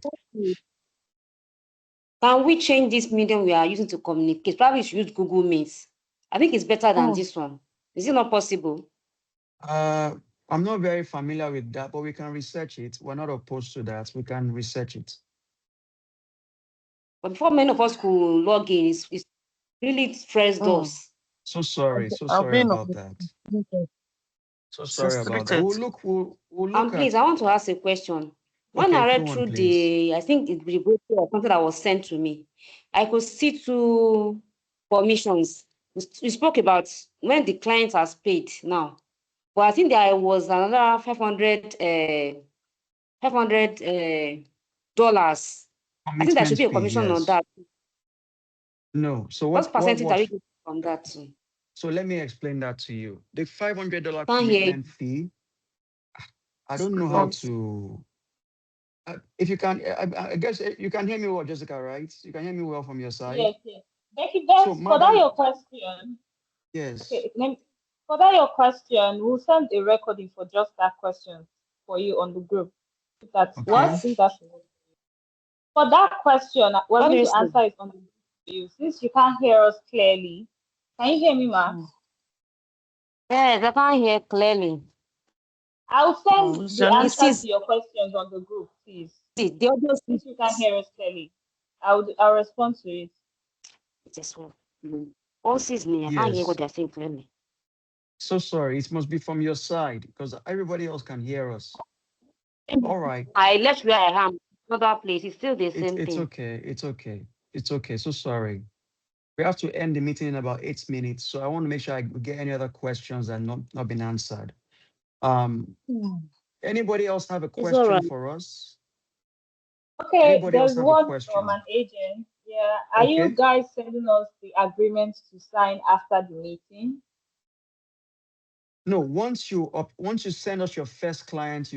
can we change this medium we are using to communicate? Probably we should use Google Meet. I think it's better than this one. Is it not possible? I'm not very familiar with that, but we can research it. We're not opposed to that. We can research it. But before many of us could log in, it's really stressed us. So sorry I've been about on that. it So sorry since about that. 3:30. We'll And look please, at. I want to ask a question. When Okay, I read go on, through please. I think it's the brochure or something that was sent to me, I could see two commissions. We spoke about when the client has paid now, but I think there was another $500 dollars. I think there should Commitment be a fee, commission on yes. that. No. So What percentage are we getting from that? so let me explain that to you. The $500 Can't hear you. commitment fee, I don't know how Um, to. If you can, I guess you can hear me well, Jessica, right? You can hear me well from your side. Yes, yes. Becky, So, that's for that madam, your question. yes. Okay, for that your question, we'll send a recording for just that question for you on the group. If that's Okay. I What? think that's for that question. We're What do going you to say? answer it on the group for you. Since you can't hear us clearly, can you hear me, Max? Yes, I can't hear clearly. I'll send it's the your It answers says to your questions on the group, please. the audio Since you can't hear us clearly, I'll respond to it. just all sees me. I can't hear what Yes. they're saying clearly. So sorry. It must be from your side because everybody else can hear us. All right. I left where I am, another place. It's still the same It's thing. okay. It's okay. It's okay. So sorry. We have to end the meeting in about 8 minutes. So I want to make sure I get any other questions that not been answered. Um, anybody else have a It's all question right. for us? Okay, Anybody else there's have a one from question? an agent. Yeah. Are you Okay. guys sending us the agreements to sign after the meeting? No, once you send us your first client,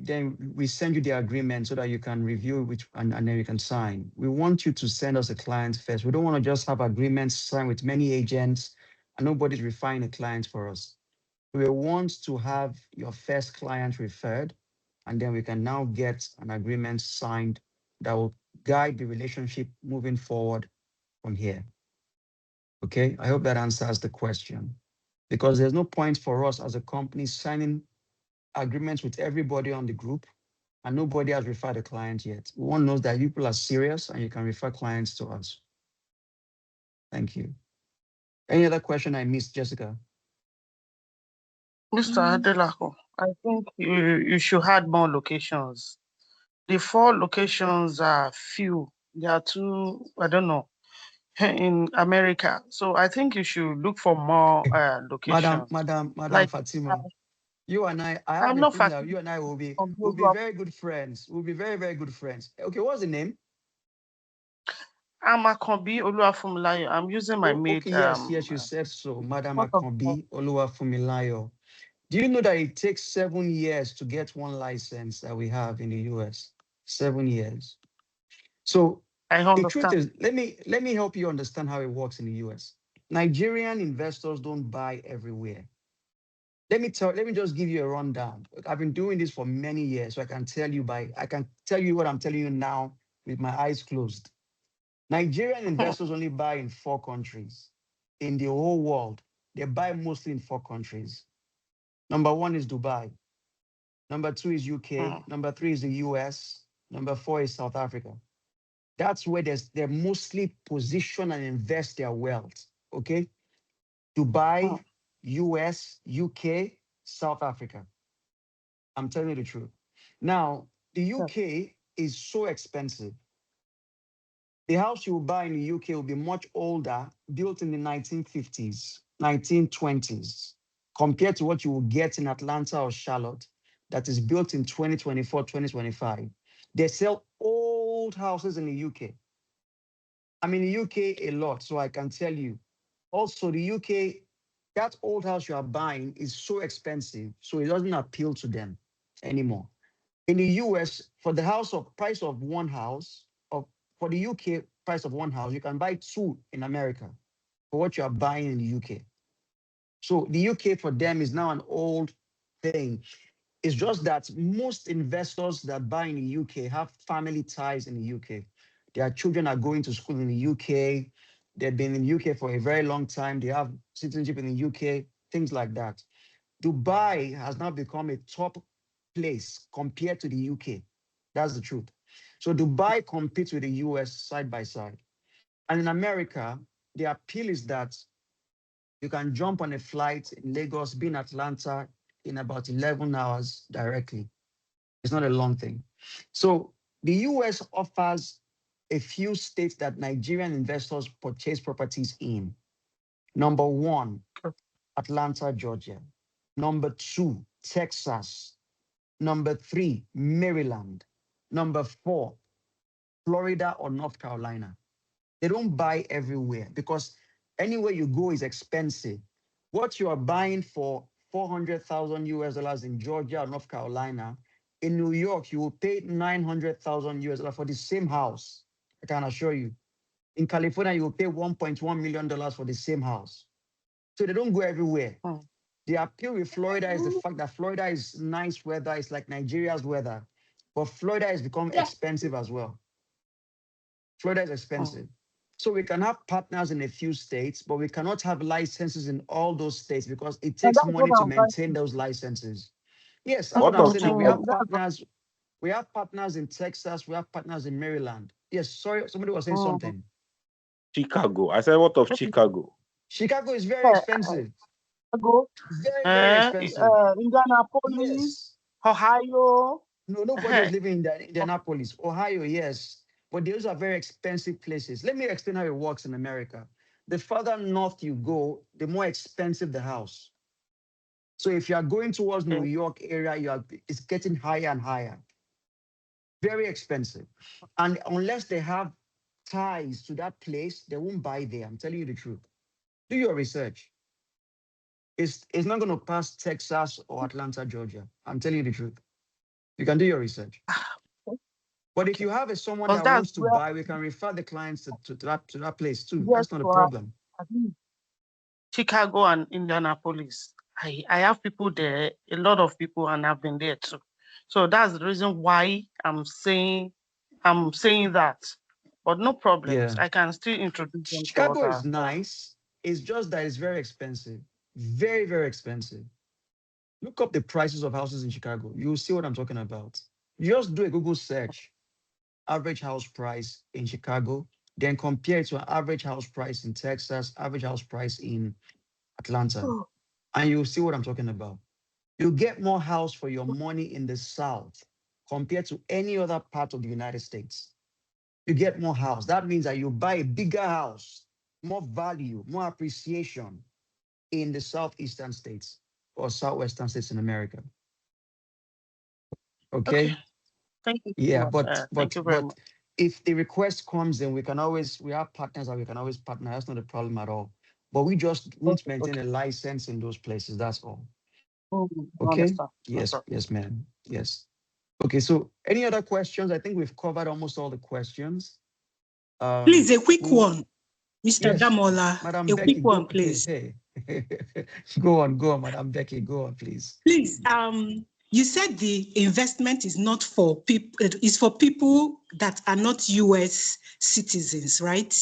then we send you the agreement so that you can review which and then you can sign. We want you to send us a client first. We don't want to just have agreements signed with many agents and nobody's refining a client for us. We want to have your first client referred, and then we can now get an agreement signed that will guide the relationship moving forward from here. Okay, I hope that answers the question. Because there's no point for us as a company signing agreements with everybody on the group and nobody has referred a client yet. We want to know that people are serious and you can refer clients to us. Thank you. Any other question I missed, Jessica? Mr. Adelako, I think you should add more locations. The 4 locations are few. There are 2, I don't know, in America. So I think you should look for more locations. Madam Like, Fatima, you and I have I'm a not feeling fasting that you and I from will those be who are, very good friends. We'll be very, very good friends. Okay, what's the name? I'm Akonbi Oluwafunmilayo. I'm using my Oh, maid okay, yes, you said so. Madam protocol. Akonbi Oluwafunmilayo. Do you know that it takes 7 years to get one license that we have in the US? 7 years. So I the truth understand. is, let me help you understand how it works in the US. Nigerian investors don't buy everywhere. Let me just give you a rundown. I've been doing this for many years, so I can tell you what I'm telling you now with my eyes closed. Nigerian investors only buy in 4 countries in the whole world. They buy mostly in 4 countries. Number 1 is Dubai. Number 2 is UK. Number 3 is the US. Number 4 is South Africa. That's where they're mostly position and invest their wealth. Okay. Dubai, US, UK, South Africa. I'm telling you the truth. Now, the UK is so expensive. The house you will buy in the UK will be much older, built in the 1950s, 1920s, compared to what you will get in Atlanta or Charlotte, that is built in 2024, 2025. They sell old houses in the UK. I'm in the UK a lot, so I can tell you. Also, the UK, that old house you are buying is so expensive, so it doesn't appeal to them anymore. In the US, for the price of one house, for the UK price of one house, you can buy 2 in America for what you are buying in the UK. So the UK for them is now an old thing. It's just that most investors that buy in the UK have family ties in the UK. Their children are going to school in the UK. They've been in the UK for a very long time. They have citizenship in the UK, things like that. Dubai has now become a top place compared to the UK. That's the truth. So Dubai competes with the US side by side. And in America, the appeal is that you can jump on a flight in Lagos, be in Atlanta in about 11 hours directly. It's not a long thing. So the US offers a few states that Nigerian investors purchase properties in. Number 1, Atlanta, Georgia. Number 2, Texas. Number 3, Maryland. Number 4, Florida or North Carolina. They don't buy everywhere because anywhere you go is expensive. What you are buying for 400,000 US dollars in Georgia or North Carolina, in New York, you will pay 900,000 US dollars for the same house. I can assure you. In California, you will pay $1.1 million for the same house. So they don't go everywhere. The appeal with Florida is the fact that Florida is nice weather. It's like Nigeria's weather. But Florida has become expensive as well. Florida is expensive. So we can have partners in a few states, but we cannot have licenses in all those states because it takes money to maintain those licenses. Yes, that's what I'm saying. We have partners. We have partners in Texas. We have partners in Maryland. Yes, sorry, somebody was saying something. Chicago. I said, what of Chicago? Chicago is very expensive. Very, very expensive. Indianapolis, Yes. Ohio. No, nobody is living in Indianapolis. Ohio, yes. But those are very expensive places. Let me explain how it works in America. The further north you go, the more expensive the house. So if you are going towards New York area, it's getting higher and higher. Very expensive. And unless they have ties to that place, they won't buy there. I'm telling you the truth. Do your research. It's not going to pass Texas or Atlanta, Georgia. I'm telling you the truth. You can do your research. But if you have someone that wants to buy, we can refer the clients to that place too. That's not a problem. Chicago and Indianapolis. I have people there, a lot of people, and I've been there too. So that's the reason why I'm saying that. But no problems. Yeah. I can still introduce them. Chicago is nice. It's just that it's very expensive. Very, very expensive. Look up the prices of houses in Chicago. You'll see what I'm talking about. Just do a Google search. Average house price in Chicago, then compare it to an average house price in Texas, average house price in Atlanta, and you'll see what I'm talking about. You get more house for your money in the South compared to any other part of the United States. You get more house. That means that you buy a bigger house, more value, more appreciation in the Southeastern states or Southwestern states in America. Okay. Thank you. Yeah, thank you very much. If the request comes in, we have partners that we can always partner. That's not a problem at all. But we just won't maintain a license in those places. That's all. Okay. Yes, yes, ma'am. Yes. Okay. So any other questions? I think we've covered almost all the questions. Please, a quick one, Mr. Damola. Madam A Becky, quick one, please. Hey. Go on, Madam Becky. Go on, please. Please, you said the investment is not for people, it's for people that are not US citizens, right?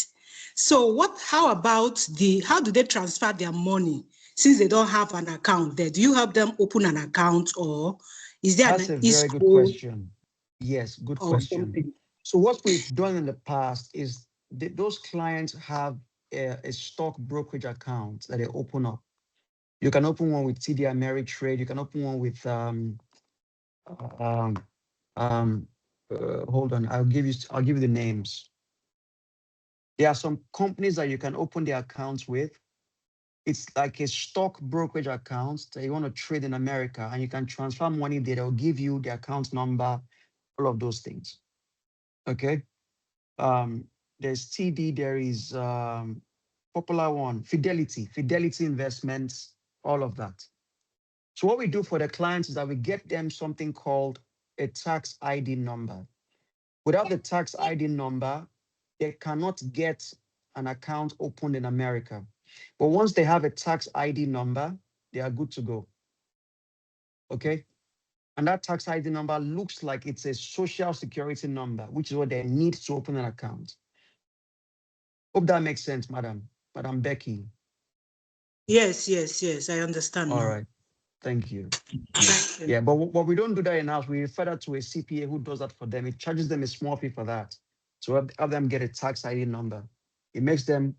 So how about how do they transfer their money since they don't have an account there? Do you help them open an account, or is there That's a very good question. Yes, good question. Something? So what we've done in the past is those clients have a stock brokerage account that they open up. You can open one with TD Ameritrade. You can open one with um, hold on. I'll give you the names. There are some companies that you can open the accounts with. It's like a stock brokerage account that you want to trade in America, and you can transfer money there. They'll give you the account number, all of those things. Okay. There's TD, there is popular one, Fidelity Investments, all of that. So what we do for the clients is that we get them something called a tax ID number. Without the tax ID number, they cannot get an account opened in America. But once they have a tax ID number, they are good to go. Okay? And that tax ID number looks like it's a social security number, which is what they need to open an account. Hope that makes sense, Madam Becky. Yes, I understand. All right. Thank you. Thank you. Yeah, but we don't do that in-house. We refer that to a CPA who does that for them. It charges them a small fee for that. So have them get a tax ID number. It makes them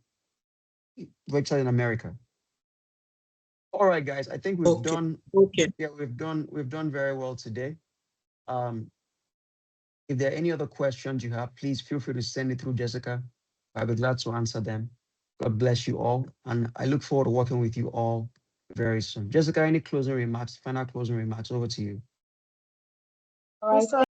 registered in America. All right, guys. I think we've done. Okay. Yeah, we've done very well today. If there are any other questions you have, please feel free to send it through Jessica. I'll be glad to answer them. God bless you all. And I look forward to working with you all very soon. Jessica, any closing remarks, final closing remarks? Over to you. All right.